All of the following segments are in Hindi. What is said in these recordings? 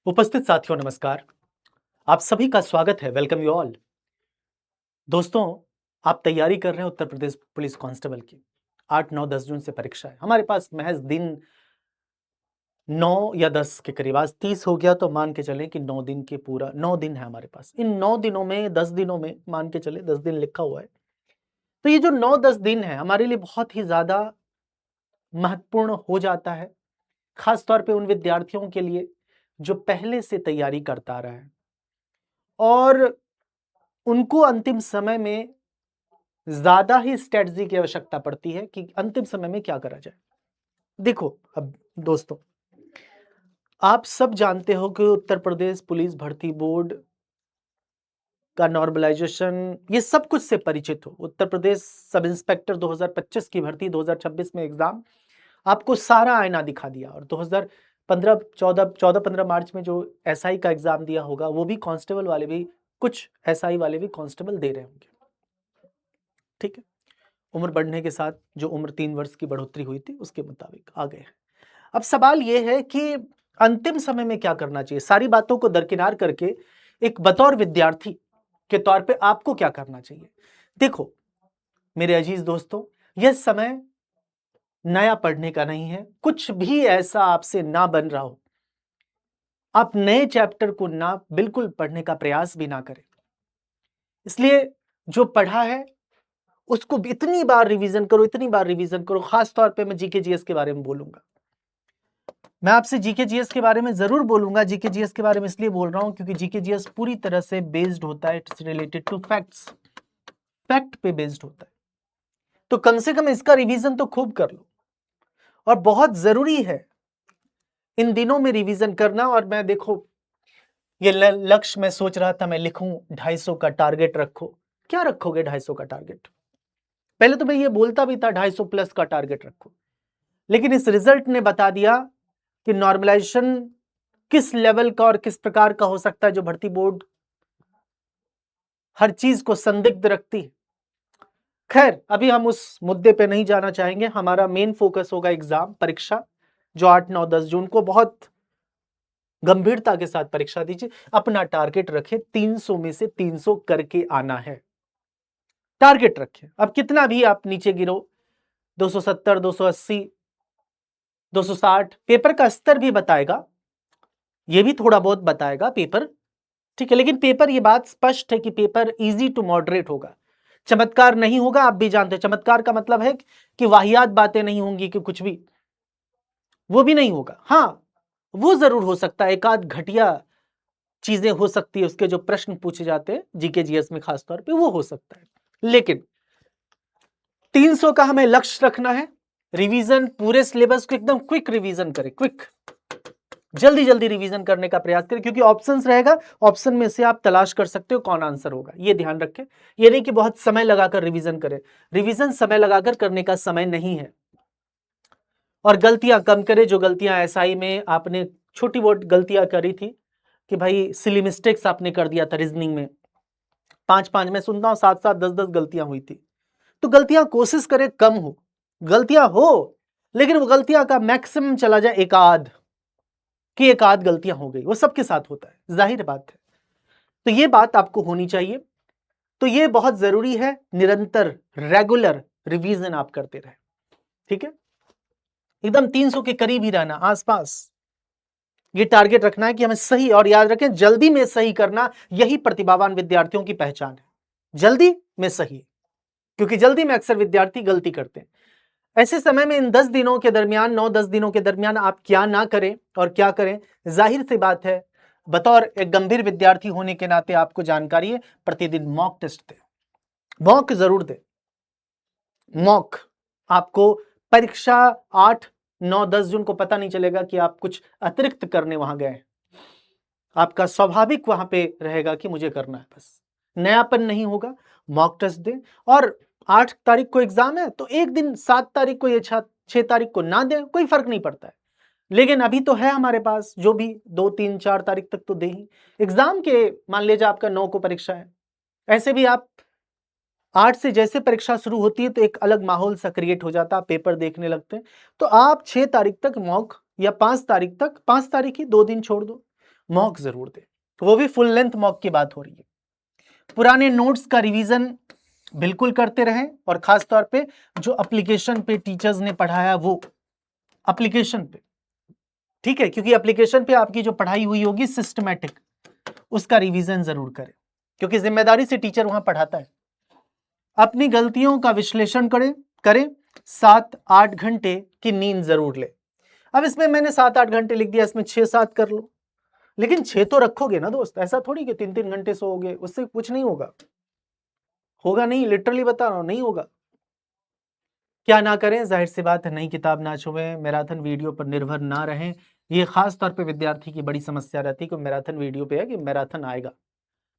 उपस्थित साथियों नमस्कार। आप सभी का स्वागत है। Welcome you all. दोस्तों, आप तैयारी कर रहे हैं उत्तर प्रदेश पुलिस कांस्टेबल की। 8, 9, 10 जून से परीक्षा है। हमारे पास महज दिन 9 या 10 के करीब, आज 30 हो गया तो मान के चलें कि 9 दिन के पूरा 9 दिन है हमारे पास। इन 9 दिनों में 10 दिनों में मान के चले 10 दिन लिखा हुआ है। तो ये जो 9-10 दिन है हमारे लिए बहुत ही ज़्यादा महत्वपूर्ण हो जाता है, खास तौर पे उन विद्यार्थियों के लिए जो पहले से तैयारी करता आ रहा है और उनको अंतिम समय में ज़्यादा ही स्ट्रैटेजी की आवश्यकता पड़ती है कि अंतिम समय में क्या करा जाए। देखो, अब दोस्तों, आप सब जानते हो कि उत्तर प्रदेश पुलिस भर्ती बोर्ड का नॉर्मलाइजेशन, ये सब कुछ से परिचित हो। उत्तर प्रदेश सब इंस्पेक्टर 2025 की भर्ती 2026 में एग्जाम आपको सारा आईना दिखा दिया, और 2015 14 15 मार्च में जो एसआई का एग्जाम दिया होगा, वो भी कांस्टेबल वाले भी, कुछ एसआई वाले भी कांस्टेबल दे रहे होंगे। ठीक है, उम्र बढ़ने के साथ जो उम्र 3 वर्ष की बढ़ोतरी हुई थी उसके मुताबिक आ गए हैं। अब सवाल ये है कि अंतिम समय में क्या करना चाहिए। सारी बातों को दरकिनार करके एक बतौर विद्यार्थी के तौर पे आपको क्या करना चाहिए। देखो मेरे अजीज दोस्तों, यह समय नया पढ़ने का नहीं है। कुछ भी ऐसा आपसे ना बन रहा हो, आप नए चैप्टर को ना बिल्कुल पढ़ने का प्रयास भी ना करें। इसलिए जो पढ़ा है उसको इतनी बार रिवीजन करो, इतनी बार रिवीजन करो। खास तौर पे मैं जीके जीएस के बारे में बोलूंगा। मैं आपसे जीके जीएस के बारे में जरूर बोलूंगा। जीके जीएस के बारे में इसलिए बोल रहा हूं क्योंकि जीके जीएस पूरी तरह से बेस्ड होता है, it's related to facts, fact पे बेस्ड होता है। तो कम से कम इसका रिवीजन तो खूब कर लो, और बहुत जरूरी है इन दिनों में रिवीजन करना। और मैं देखो ये लक्ष्य मैं सोच रहा था मैं लिखूं 250 का टारगेट रखो। क्या रखोगे 250 का टारगेट? पहले तो मैं ये बोलता भी था 250 प्लस का टारगेट रखो, लेकिन इस रिजल्ट ने बता दिया कि नॉर्मलाइजेशन किस लेवल का और किस प्रकार का हो सकता है, जो भर्ती बोर्ड हर चीज को संदिग्ध रखती है। खैर, अभी हम उस मुद्दे पे नहीं जाना चाहेंगे। हमारा मेन फोकस होगा एग्जाम, परीक्षा, जो 8, 9, 10 जून को। बहुत गंभीरता के साथ परीक्षा दीजिए। अपना टारगेट रखें, 300 में से 300 करके आना है। टारगेट रखें। अब कितना भी आप नीचे गिरो, 270, 280, 260, पेपर का स्तर भी बताएगा, ये भी थोड़ा बहुत बताएगा पेपर। ठीक है, लेकिन पेपर, ये बात स्पष्ट है कि पेपर इजी टू मॉडरेट होगा। चमत्कार नहीं होगा, आप भी जानते हैं। चमत्कार का मतलब है कि वाहियात बातें नहीं होंगी, कि कुछ भी, वो भी नहीं होगा। हाँ, वो जरूर हो सकता है, एक आध घटिया चीजें हो सकती है, उसके जो प्रश्न पूछे जाते हैं जीके जीएस में खास तौर पे, वो हो सकता है। लेकिन 300 का हमें लक्ष्य रखना है। रिवीजन, पूरे सिलेबस को एकदम क्विक रिवीजन करें, क्विक, जल्दी जल्दी रिवीजन करने का प्रयास करें, क्योंकि ऑप्शंस रहेगा, ऑप्शन में से आप तलाश कर सकते हो कौन आंसर होगा। ये ध्यान रखें। ये नहीं कि बहुत समय लगाकर रिवीजन करें। रिवीजन समय लगाकर करने का समय नहीं है। और गलतियां कम करें। जो गलतियां एसआई में आपने छोटी बहुत गलतियां करी थी, कि भाई सिली मिस्टेक्स आपने कर दिया था रीजनिंग में, 5 में सुनता हूं 7 10 गलतियां हुई थी। तो गलतियां कोशिश करें कम हो। गलतियां हो, लेकिन वो गलतियां का मैक्सिमम चला जाए एक आध, कि एक आध गलतियां हो गई। वो सबके साथ होता है, जाहिर बात है। तो ये बात आपको होनी चाहिए। तो ये बहुत जरूरी है, निरंतर रेगुलर रिवीजन आप करते रहे। ठीक है, एकदम 300 के करीब ही रहना, आसपास। ये टारगेट रखना है कि हमें सही, और याद रखें जल्दी में सही करना, यही प्रतिभावान विद्यार्थियों की पहचान है। जल्दी में सही, क्योंकि जल्दी में अक्सर विद्यार्थी गलती करते हैं। ऐसे समय में इन 10 दिनों के दरमियान, 9-10 दिनों के दरमियान आप क्या ना करें और क्या करें, जाहिर सी बात है, बतौर एक गंभीर विद्यार्थी होने के नाते आपको जानकारी है, प्रतिदिन मॉक टेस्ट दें। मॉक जरूर दें। मॉक आपको परीक्षा 8, 9, 10 जून को पता नहीं चलेगा कि आप कुछ अतिरिक्त करने वहां गए। आपका स्वाभाविक वहां पे रहेगा कि मुझे करना है, बस नयापन नहीं होगा। मॉक टेस्ट दें। और 8 तारीख को एग्जाम है, तो एक दिन 7 तारीख को या 6 तारीख को ना दें, कोई फर्क नहीं पड़ता है। लेकिन अभी तो है हमारे पास, जो भी 2, 3, 4 तारीख तक तो दे ही। एग्जाम के मान लीजिए आपका 9 को परीक्षा है, ऐसे भी आप 8 से जैसे परीक्षा शुरू होती है तो एक अलग माहौल सा क्रिएट हो जाता है, पेपर देखने लगते हैं। तो आप 6 तारीख तक मॉक, या 5 तारीख तक, 5 तारीख ही 2 दिन छोड़ दो, मॉक जरूर दें, वो भी फुल लेंथ मॉक की बात हो रही है। पुराने नोट्स का रिवीजन बिल्कुल करते रहें, और खास तौर पे जो एप्लीकेशन पे टीचर्स ने पढ़ाया वो एप्लीकेशन पे, ठीक है, क्योंकि एप्लीकेशन पे आपकी जो पढ़ाई हुई होगी सिस्टमैटिक, उसका रिवीजन जरूर करें, क्योंकि जिम्मेदारी से टीचर वहां पढ़ाता है। अपनी गलतियों का विश्लेषण करें 7-8 घंटे की नींद जरूर ले। अब इसमें मैंने 7-8 घंटे लिख दिया, इसमें 6-7 कर लो, लेकिन 6 तो रखोगे ना दोस्त, ऐसा थोड़ी कि 3-3 घंटे सोओगे, उससे कुछ नहीं होगा नहीं, लिटरली बता रहा हूं, नहीं होगा। क्या ना करें, जाहिर सी बात है, नई किताब ना छुएं, मैराथन वीडियो पर निर्भर ना रहें। ये खास तौर पे विद्यार्थी की बड़ी समस्या रहती है कि मैराथन वीडियो पे है कि मैराथन आएगा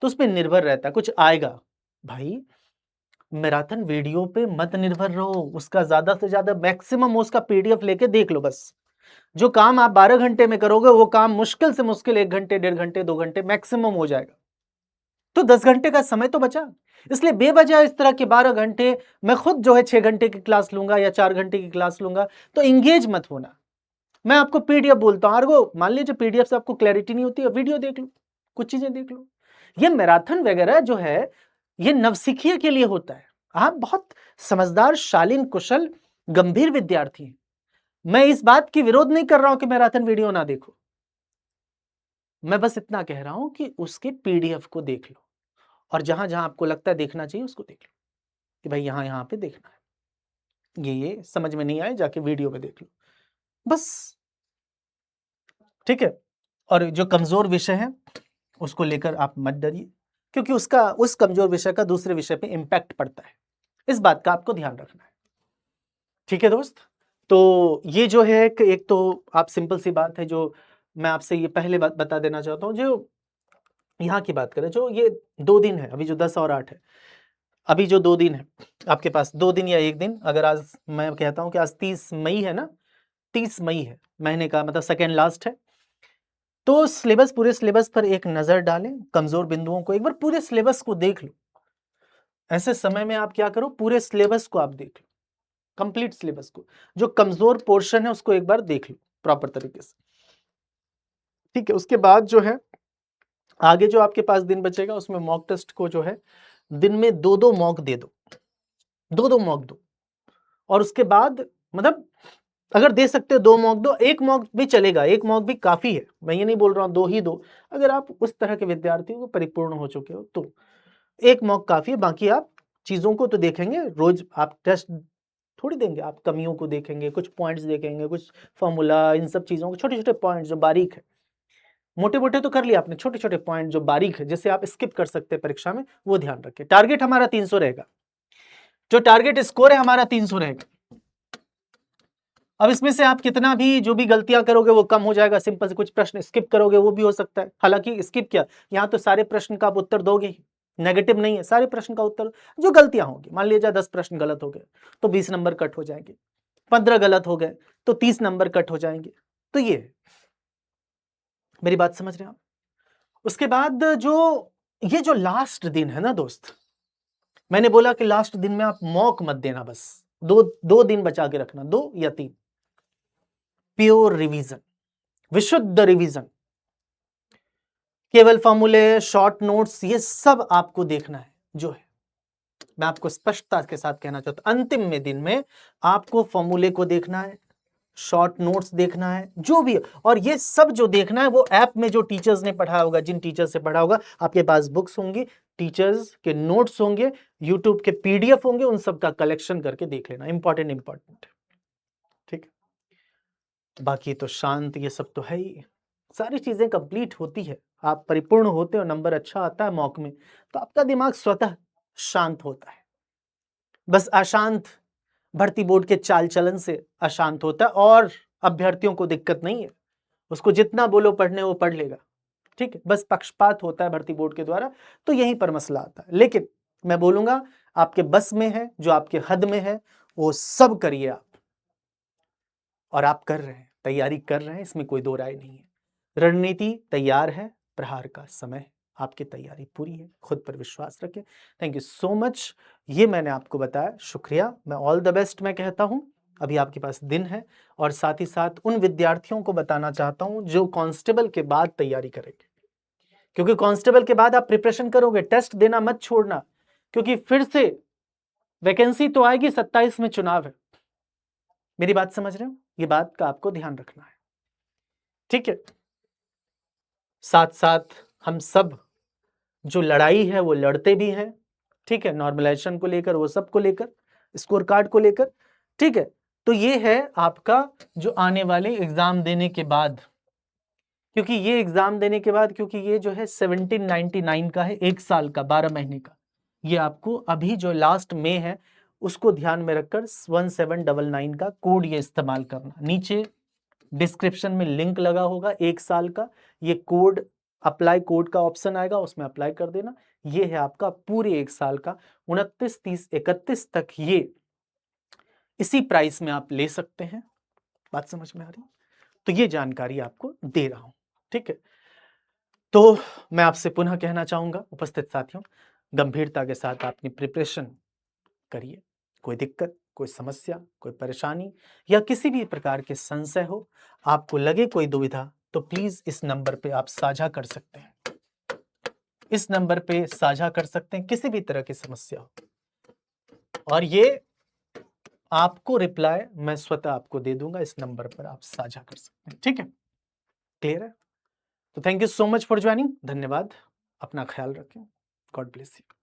तो उस पर निर्भर रहता है, कुछ आएगा। भाई मैराथन वीडियो पे मत निर्भर रहो, उसका ज्यादा से ज्यादा मैक्सिमम उसका पीडीएफ लेके देख लो बस। जो काम आप 12 घंटे में करोगे वो काम मुश्किल से मुश्किल 1 घंटे, 1.5 घंटे, 2 घंटे मैक्सिमम हो जाएगा, तो 10 घंटे का समय तो बचा। इसलिए बेवजह इस तरह के 12 घंटे, मैं खुद जो है 6 घंटे की क्लास लूंगा या 4 घंटे की क्लास लूंगा, तो इंगेज मत होना। मैं आपको पीडीएफ बोलता हूं, अर्गो मान लीजिए पीडीएफ से आपको क्लैरिटी नहीं होती है, वीडियो देख लो, कुछ चीजें देख लो। ये मैराथन वगैरह जो है ये नवसिखिया के लिए होता है। आप बहुत समझदार, शालीन, कुशल, गंभीर विद्यार्थी हैं। मैं इस बात की विरोध नहीं कर रहा हूं कि मैराथन वीडियो ना देखो, मैं बस इतना कह रहा हूं कि उसके पीडीएफ को देख लो, और जहां जहां आपको लगता है देखना चाहिए उसको देख लो, कि भाई यहां यहां पे देखना है, ये समझ में नहीं आए जाके वीडियो में देख लो बस, ठीक है। और जो कमजोर विषय है उसको लेकर आप मत डरिए, क्योंकि उसका, उस कमजोर विषय का दूसरे विषय पे इम्पैक्ट पड़ता है, इस बात का आपको ध्यान रखना है, ठीक है दोस्त। तो ये जो है एक तो आप सिंपल सी बात है जो मैं आपसे ये पहले बात बता देना चाहता हूं, जो यहाँ की बात करें, जो ये 2 दिन है अभी, जो 10 और 8 है, अभी जो 2 दिन है आपके पास, 2 दिन या 1 दिन, अगर आज मैं कहता हूं कि आज 30 मई है ना, 30 मई है, महीने का मतलब सेकेंड लास्ट है, तो सिलेबस, पूरे सिलेबस पर एक नजर डालें, कमजोर बिंदुओं को एक बार पूरे सिलेबस को देख लो। ऐसे समय में आप क्या करो, पूरे सिलेबस को आप देख लो, कंप्लीट सिलेबस को, जो कमजोर पोर्शन है उसको एक बार देख लो प्रॉपर तरीके से, ठीक है। उसके बाद जो है आगे जो आपके पास दिन बचेगा उसमें मॉक टेस्ट को जो है दिन में 2-2 मॉक दे दो, 2-2 मॉक दो, और उसके बाद मतलब अगर दे सकते हो 2 मॉक दो, 1 मॉक भी चलेगा, 1 मॉक भी काफी है, मैं ये नहीं बोल रहा हूं 2 ही दो, अगर आप उस तरह के विद्यार्थी को परिपूर्ण हो चुके हो तो 1 मॉक काफी है। बाकी आप चीजों को तो देखेंगे, रोज आप टेस्ट थोड़ी देंगे, आप कमियों को देखेंगे, कुछ पॉइंट्स देखेंगे, कुछ फॉर्मूला, इन सब चीजों को, छोटे छोटे पॉइंट जो बारीक है, मोटे मोटे तो कर लिया आपने, छोटे छोटे पॉइंट जो बारीक है जिससे आप स्किप कर सकते हैं परीक्षा में, वो ध्यान रखें। टारगेट हमारा 300 रहेगा, जो टारगेट स्कोर है हमारा 300 रहेगा। अब इसमें से आप कितना भी जो भी गलतियां करोगे वो कम हो जाएगा, सिंपल से कुछ प्रश्न स्किप करोगे वो भी हो सकता है, हालांकि स्किप क्या, यहाँ तो सारे प्रश्न का आप उत्तर दोगे ही, नेगेटिव नहीं है, सारे प्रश्न का उत्तर, जो गलतियां होंगी, मान लीजिए 10 प्रश्न गलत हो गए तो 20 नंबर कट हो जाएंगे, 15 गलत हो गए तो 30 नंबर कट हो जाएंगे, तो ये मेरी बात समझ रहे हैं आप। उसके बाद जो ये जो लास्ट दिन है ना दोस्त, मैंने बोला कि लास्ट दिन में आप मॉक मत देना, बस 2 दिन बचा के रखना, 2 या 3, प्योर रिवीजन, विशुद्ध रिवीजन, केवल फॉर्मूले, शॉर्ट नोट्स, ये सब आपको देखना है। जो है मैं आपको स्पष्टता के साथ कहना चाहता हूं, अंतिम में दिन में आपको फॉर्मूले को देखना है, शॉर्ट नोट्स देखना है, जो भी, और ये सब जो देखना है वो ऐप में जो टीचर्स ने पढ़ाया होगा, जिन टीचर्स से पढ़ा होगा, आपके पास बुक्स होंगी, टीचर्स के नोट्स होंगे, यूट्यूब के पीडीएफ होंगे, उन सब का कलेक्शन करके देख लेना, इंपॉर्टेंट, ठीक है। बाकी तो शांत, ये सब तो है ही, सारी चीजें कंप्लीट होती है, आप परिपूर्ण होते हो, नंबर अच्छा आता है मॉक में, तो आपका दिमाग स्वतः शांत होता है। बस अशांत भर्ती बोर्ड के चाल चलन से अशांत होता है, और अभ्यर्थियों को दिक्कत नहीं है, उसको जितना बोलो पढ़ने वो पढ़ लेगा, ठीक है। बस पक्षपात होता है भर्ती बोर्ड के द्वारा, तो यहीं पर मसला आता है। लेकिन मैं बोलूंगा आपके बस में है, जो आपके हद में है वो सब करिए आप, और आप कर रहे हैं, तैयारी कर रहे हैं, इसमें कोई दो राय नहीं है। रणनीति तैयार है, प्रहार का समय है, आपकी तैयारी पूरी है, खुद पर विश्वास रखें। थैंक यू सो मच, ये मैंने आपको बताया, शुक्रिया। मैं ऑल द बेस्ट मैं कहता हूं, अभी आपके पास दिन है, और साथ ही साथ उन विद्यार्थियों को बताना चाहता हूं जो कांस्टेबल के बाद तैयारी करेंगे, क्योंकि कांस्टेबल के बाद आप प्रिपरेशन करोगे, टेस्ट देना मत छोड़ना, क्योंकि फिर से वैकेंसी तो आएगी, 27 में चुनाव है। मेरी बात समझ रहे हो? ये बात का आपको ध्यान रखना है, ठीक है। साथ साथ हम सब जो लड़ाई है वो लड़ते भी हैं, ठीक है, नॉर्मलाइजेशन को लेकर, वो सब को लेकर, स्कोर कार्ड को लेकर, ठीक है। तो ये है आपका जो आने वाले एग्जाम देने के बाद, क्योंकि ये एग्जाम देने के बाद, क्योंकि ये जो है 1799 का है, 1 साल का, 12 महीने का, ये आपको अभी जो लास्ट में है उसको ध्यान में रखकर 1799 का कोड ये इस्तेमाल करना। नीचे डिस्क्रिप्शन में लिंक लगा होगा 1 साल का, ये कोड, अप्लाई कोड का ऑप्शन आएगा, उसमें अप्लाई कर देना। ये है आपका पूरे 1 साल का, 29, 30, 31 तक ये इसी प्राइस में आप ले सकते हैं। बात समझ में आ रही? तो ये जानकारी आपको दे रहा हूं, ठीक है। तो मैं आपसे पुनः कहना चाहूंगा उपस्थित साथियों, गंभीरता के साथ अपनी प्रिपरेशन करिए। कोई दिक्कत, कोई समस्या, कोई परेशानी या किसी भी प्रकार के संशय हो, आपको लगे कोई दुविधा, तो प्लीज इस नंबर पे आप साझा कर सकते हैं, इस नंबर पे साझा कर सकते हैं किसी भी तरह की समस्या हो, और ये आपको रिप्लाई मैं स्वतः आपको दे दूंगा, इस नंबर पर आप साझा कर सकते हैं, ठीक है। क्लियर है? तो thank you so much for joining, धन्यवाद, अपना ख्याल रखें, गॉड ब्लेस यू।